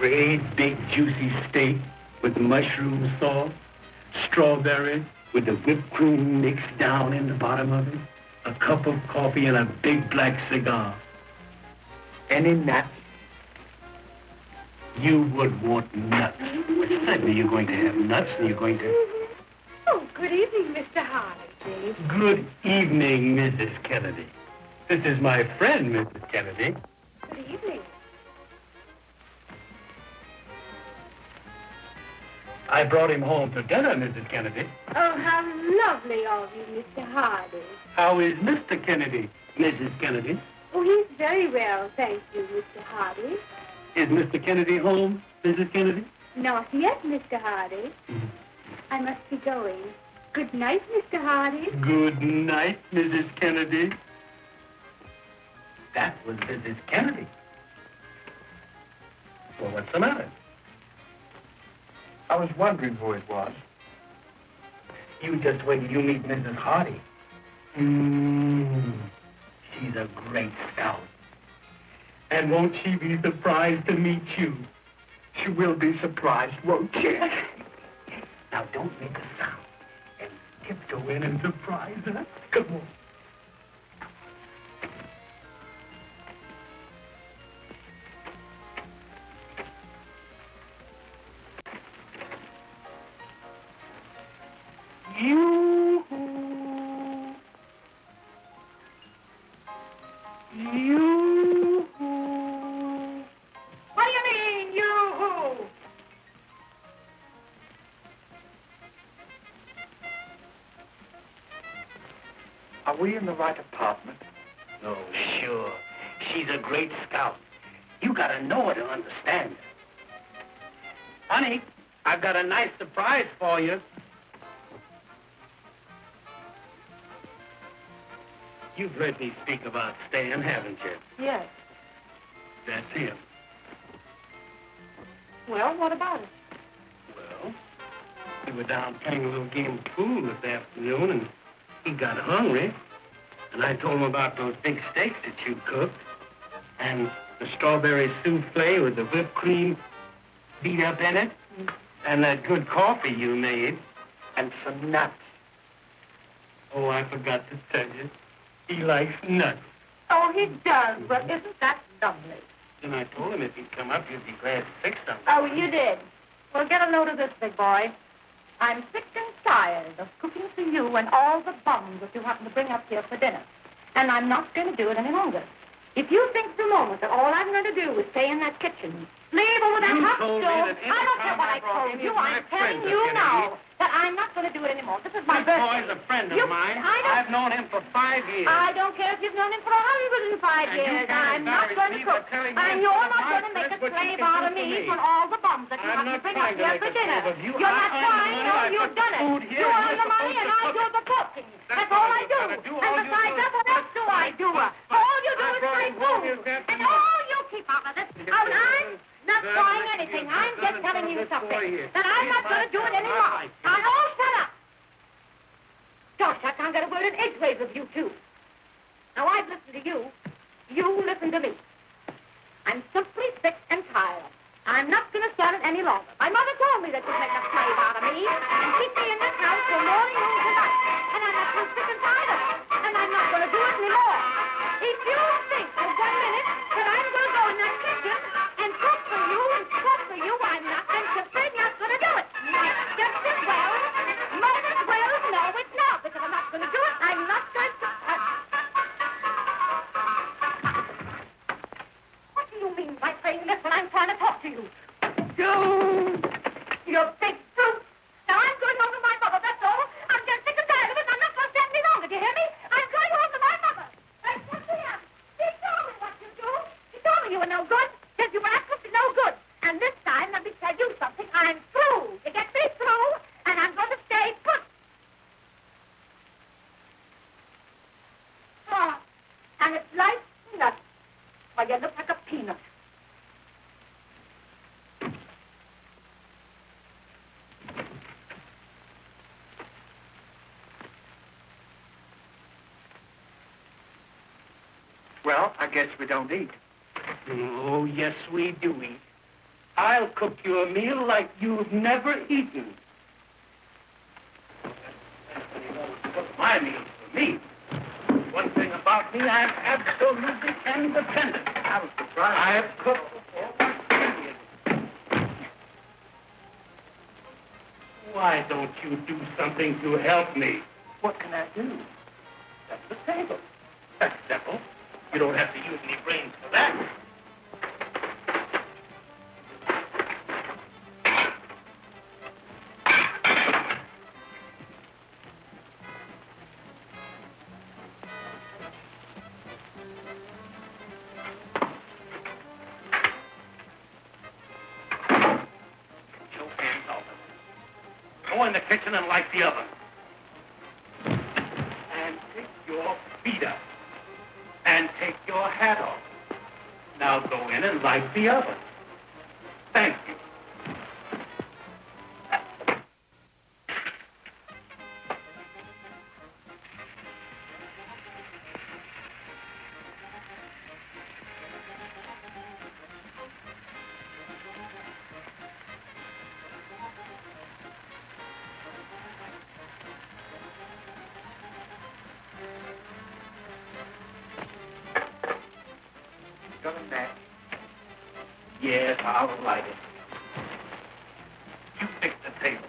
great big juicy steak with mushroom sauce, strawberries with the whipped cream mixed down in the bottom of it, a cup of coffee, and a big black cigar. Any nuts? You would want nuts. Certainly you're going to have nuts, and you're going to... Oh, good evening, Mr. Hardy. Good evening, Mrs. Kennedy. This is my friend, Mrs. Kennedy. Good evening. I brought him home to dinner, Mrs. Kennedy. Oh, how lovely of you, Mr. Hardy. How is Mr. Kennedy, Mrs. Kennedy? Oh, he's very well, thank you, Mr. Hardy. Is Mr. Kennedy home, Mrs. Kennedy? Not yet, Mr. Hardy. I must be going. Good night, Mr. Hardy. Good night, Mrs. Kennedy. That was Mrs. Kennedy. Well, what's the matter? I was wondering who it was. You just wait till you meet Mrs. Hardy. She's a great scout. And won't she be surprised to meet you? She will be surprised, won't she? Now, don't make a sound. And tiptoe in and surprise her. Come on. Yoo-hoo. Yoo-hoo. What do you mean, yoo-hoo? Are we in the right apartment? Oh, sure. She's a great scout. You gotta know her to understand her. Honey, I've got a nice surprise for you. You've heard me speak about Stan, haven't you? Yes. That's him. Well, what about it? Well, we were down playing a little game of pool this afternoon, and he got hungry. And I told him about those big steaks that you cooked, and the strawberry souffle with the whipped cream beat up in it, and that good coffee you made, and some nuts. Oh, I forgot to tell you. He likes nuts. Oh, he does. Well, isn't that lovely? And I told him if he'd come up, you'd be glad to fix something. Oh, you did. Well, get a load of this, big boy. I'm sick and tired of cooking for you and all the bums that you happen to bring up here for dinner. And I'm not going to do it any longer. If you think for a moment that all I'm going to do is stay in that kitchen, sleep over that hot stove, I don't care what I told you. I'm telling you now that I'm not going to do it anymore. This is my birthday. This boy's a friend of mine. I've known him for 5 years. I don't care if you've known him for 105 years. I'm not going to cook. And you're not going to make a slave out of me from all the bums that you have to bring up here for dinner. You're not trying. No, you've done it. You earn the money and I do the cooking. That's all I do. And besides that, what else do I do? All you do is make food. And all you keep out of this. I'm not trying anything. I'm just telling you something. That I'm not going to do it anymore. Now, all shut up. Gosh, I can't get a word in edgeways with you two. Now, I've listened to you. You listen to me. I'm simply sick and tired. I'm not going to stand it any longer. My mother told me that you'd make a slave out of me and keep me in this house till morning, noon, tonight. And I'm not so sick and tired of it. And I'm not going to do it anymore. If you think for 1 minute that I'm going to go in that kitchen and cook for you, I'm not. I'm simply not going to do it. Just as well. Might as well. No, it's not, because I'm not going to do it. I'm not going to... What do you mean by saying this when I'm trying to talk to you? You big brute. Now, I'm going home to my mother, that's all. I'm just sick and tired of it. I'm not going to stand any longer. Do you hear me? I'm going home to my mother. That's what she is. She told me what you do. She told me you were no good. Said you were absolutely no good. And this time, let me tell you something. I'm through. You get me through, and I'm going to stay put. Oh, and it's like nuts. Well, you look like a peanut. Well, I guess we don't eat. Oh, yes, we do eat. I'll cook you a meal like you've never eaten. Cook my meals for me. One thing about me, I'm absolutely independent. I was surprised. I have cooked before. Why don't you do something to help me? What can I do? That's the table. That's simple. You don't have to use any brains for that. Go in the kitchen and light the oven. And take your feet up. And take your hat off. Now go in and light the oven. Thank you. Coming back. Yes, I'll light it. You fix the table.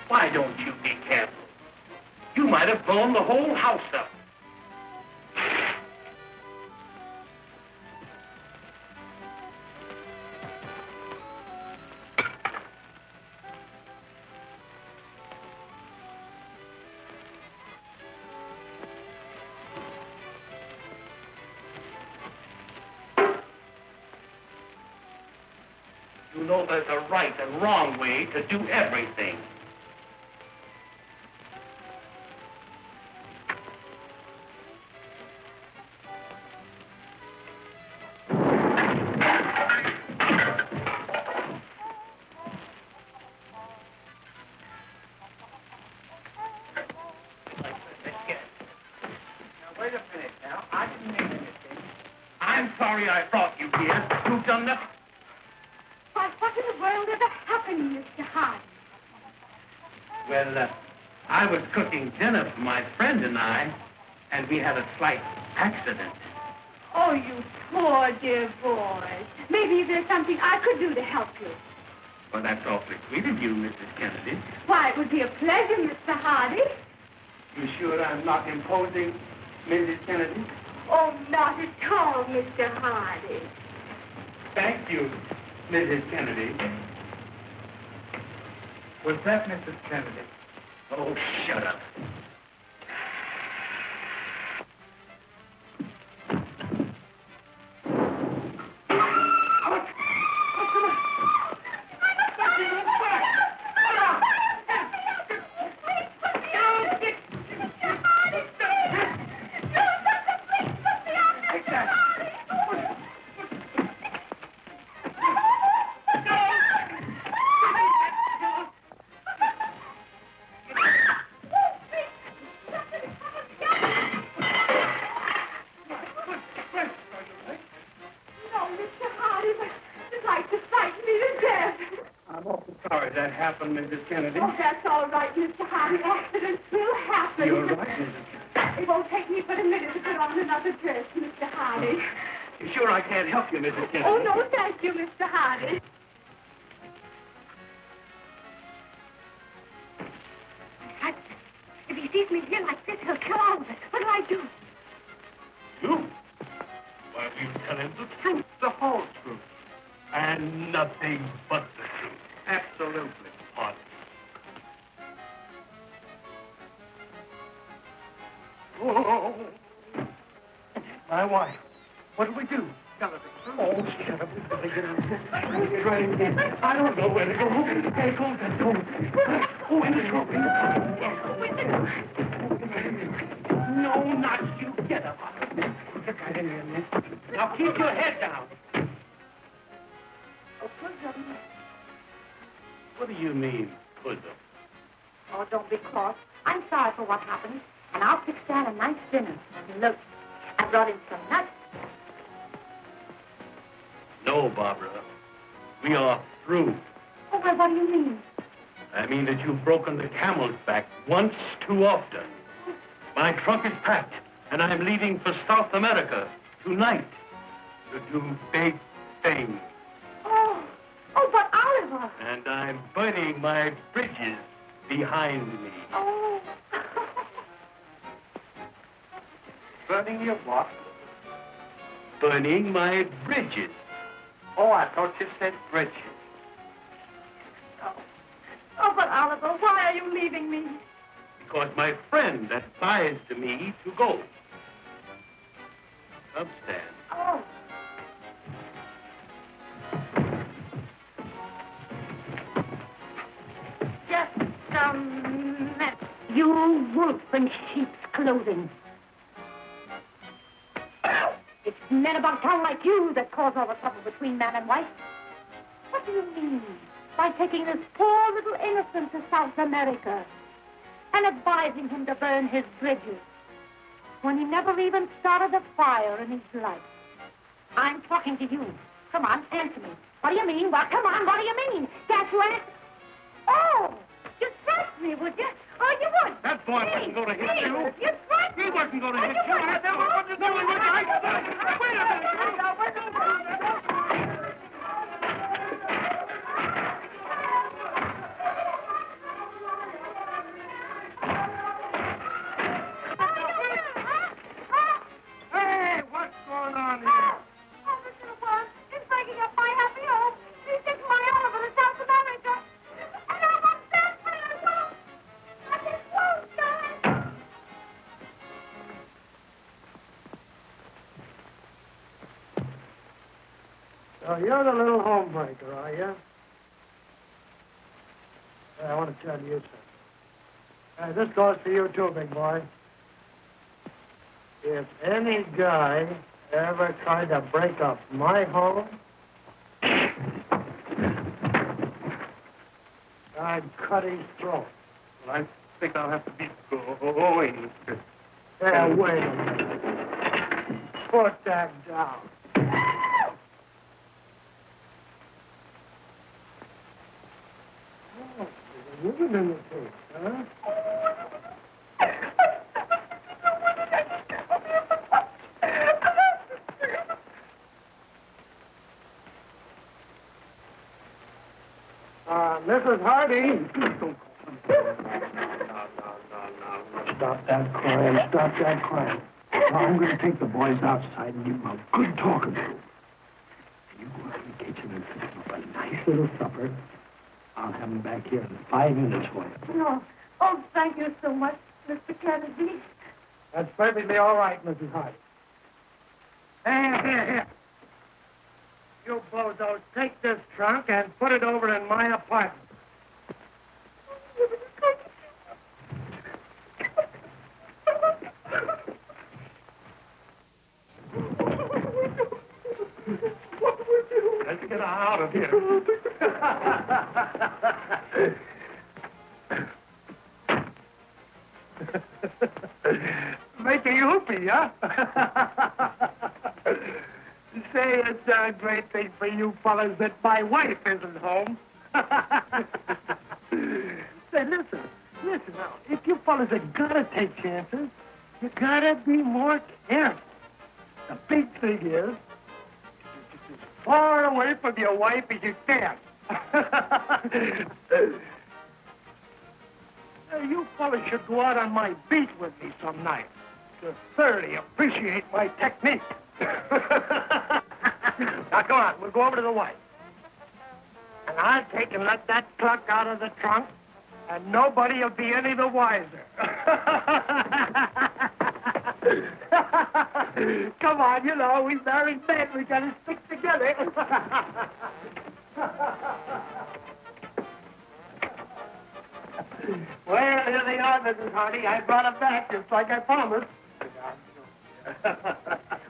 Why don't you be careful? You might have blown the whole house up. You know there's a right and wrong way to do everything. Wait a minute now. I didn't make anything. I'm sorry I brought you here. You've done nothing. Why, what in the world ever happened, Mr. Hart? Well, I was cooking dinner for my friend and I, and we had a slight accident. Oh, you poor dear boy. Maybe there's something I could do to help you. Well, that's awfully sweet of you, Mrs. Kennedy. Why, it would be a pleasure, Mr. Hardy. You sure I'm not imposing, Mrs. Kennedy? Oh, not at all, Mr. Hardy. Thank you, Mrs. Kennedy. Was that Mrs. Kennedy? Oh, shut up. Sorry that happened, Mrs. Kennedy. Oh, that's all right, Mr. Hardy. Accidents will happen. You're right, Mrs. Kennedy. It won't take me but a minute to put on another dress, Mr. Hardy. You sure I can't help you, Mrs. Kennedy? Oh, no, thank you, Mr. Hardy. If he sees me here like this, he'll kill all of us. What do I do? You? Why, you tell him the truth, the whole truth, and nothing but the truth. Absolutely. What? Oh, My wife. What do we do? tell her the truth. Oh, shut up. Get right in here. I don't know where to go. Hey, go. Oh, in the truck. No, not you. Get up. right in here, miss. Now keep your head down. Oh, bosom. What do you mean, bosom? Oh, don't be cross. I'm sorry for what happened, and I'll fix Dad a nice dinner. Look, I brought in some nuts. No, Barbara. We are through. Oh, well, what do you mean? I mean that you've broken the camel's back once too often. My trunk is packed, and I'm leaving for South America tonight to do big things. Oh, but Oliver. And I'm burning my bridges behind me. Oh. Burning your what? Burning my bridges. Oh, I thought you said bridges. Oh, but Oliver, why are you leaving me? Because my friend advised me to go. Substand. Oh. Just a minute. You wolf in sheep's clothing. It's men about town like you that cause all the trouble between man and wife. What do you mean by taking this poor little innocent to South America and advising him to burn his bridges when he never even started a fire in his life? I'm talking to you. Come on, answer me. What do you mean? Well, come on, what do you mean? Can't you answer? Oh, you'd threaten me, would you? Oh, you would. That boy wasn't going to hit you. You'd threaten me. He wasn't going to hit you. I That wasn't doing what I said. Wait a minute. Hey, what's going on here? Oh, Mr. One, he's breaking up my happy home. He's taking my Oliver to South America. And I'm upset for you. I just won't die. So you're the little homebreaker, are you? I want to tell you something. This goes for you too, big boy. If any guy ever tried to break up my home, I'd cut his throat. Well, I think I'll have to be going. Yeah, wait a minute. Put that down. Oh, there's a woman in the case, huh? Mrs. Hardy. No. Stop that crying. Stop that crying. Now, I'm going to take the boys outside and give them a good talking to. You go out in the kitchen and fix them up a nice little supper. I'll have them back here in 5 minutes for you. No. Oh, thank you so much, Mr. Kennedy. That's perfectly all right, Mrs. Hardy. Here. You bozos, take this trunk and put it over in my apartment. Let's get out of here. Making whoopee, huh? Say, it's a great thing for you fellas that my wife isn't home. Say, listen now. If you fellas are gonna take chances, you gotta be more careful. The big thing is, just as far away from your wife as you can. You fellas should go out on my beat with me some night to thoroughly appreciate my technique. Now, come on. We'll go over to the wife. And I'll take and let that truck out of the trunk, and nobody will be any the wiser. Come on, you know, we married men. We got to stick together. Well, here they are, Mrs. Hardy. I brought them back just like I promised.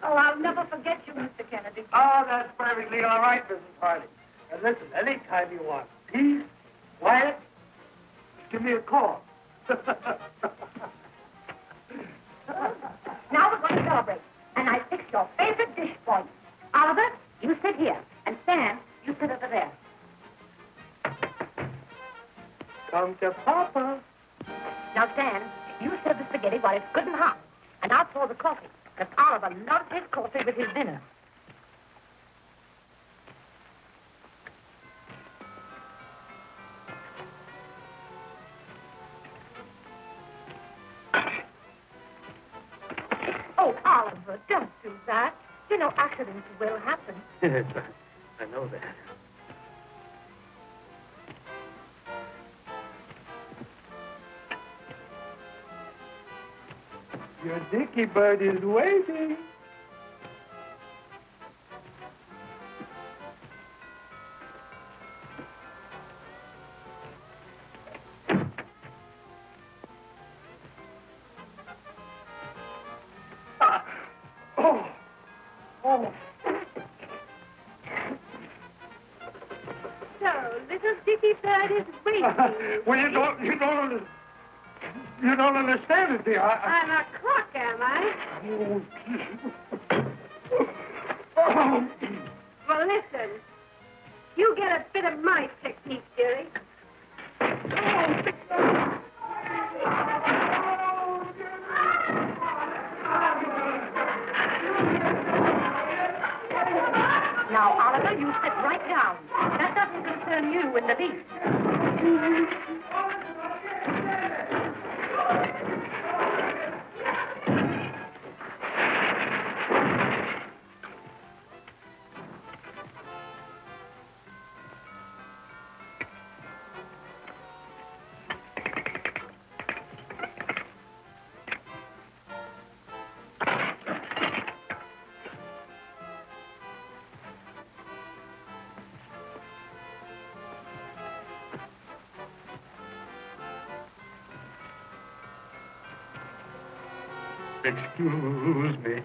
Oh, I'll never forget you, Mr. Kennedy. Oh, that's perfectly all right, Mrs. Hardy. And listen, anytime you want peace, quiet, just give me a call. Now we're going to celebrate. And I fixed your favorite dish for you. Oliver, you sit here. And Stan, you sit over there. Come to Papa. Now, Stan, you serve the spaghetti while it's good and hot. And I'll pour the coffee. Because Oliver loves his coffee with his dinner. Oh, Oliver, don't do that. You know, accidents will happen. Yes, I know that. Your dicky bird is waiting. Oh. So, little Dicky Bird is waiting. Well, you don't understand it, dear. I'm a clock, am I? Oh. Well, listen. You get a bit of my technique, dearie. Now, Oliver, you sit right down. That doesn't concern you in the least. Excuse me.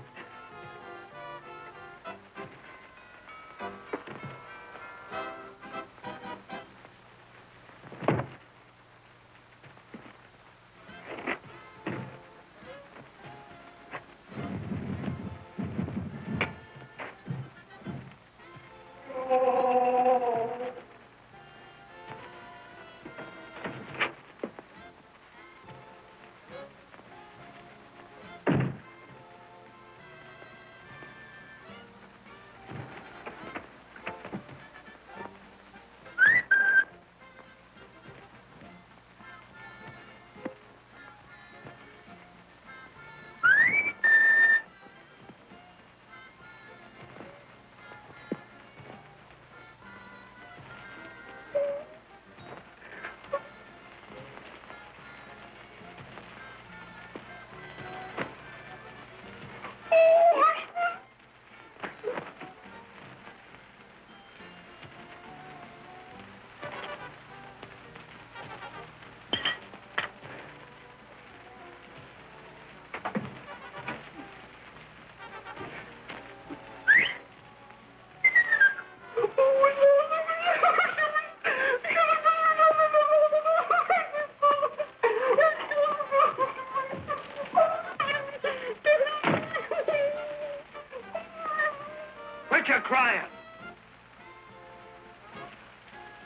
Quit your crying.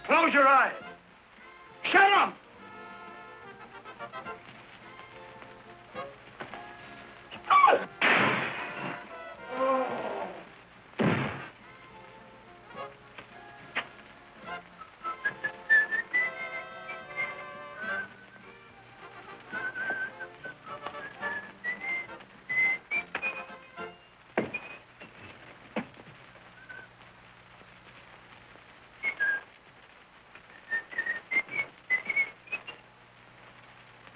Close your eyes. Shut up!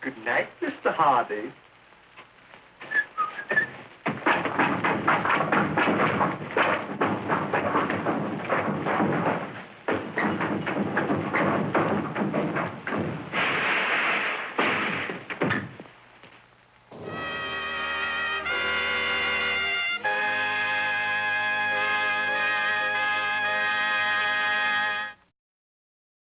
Good night, Mr. Hardy.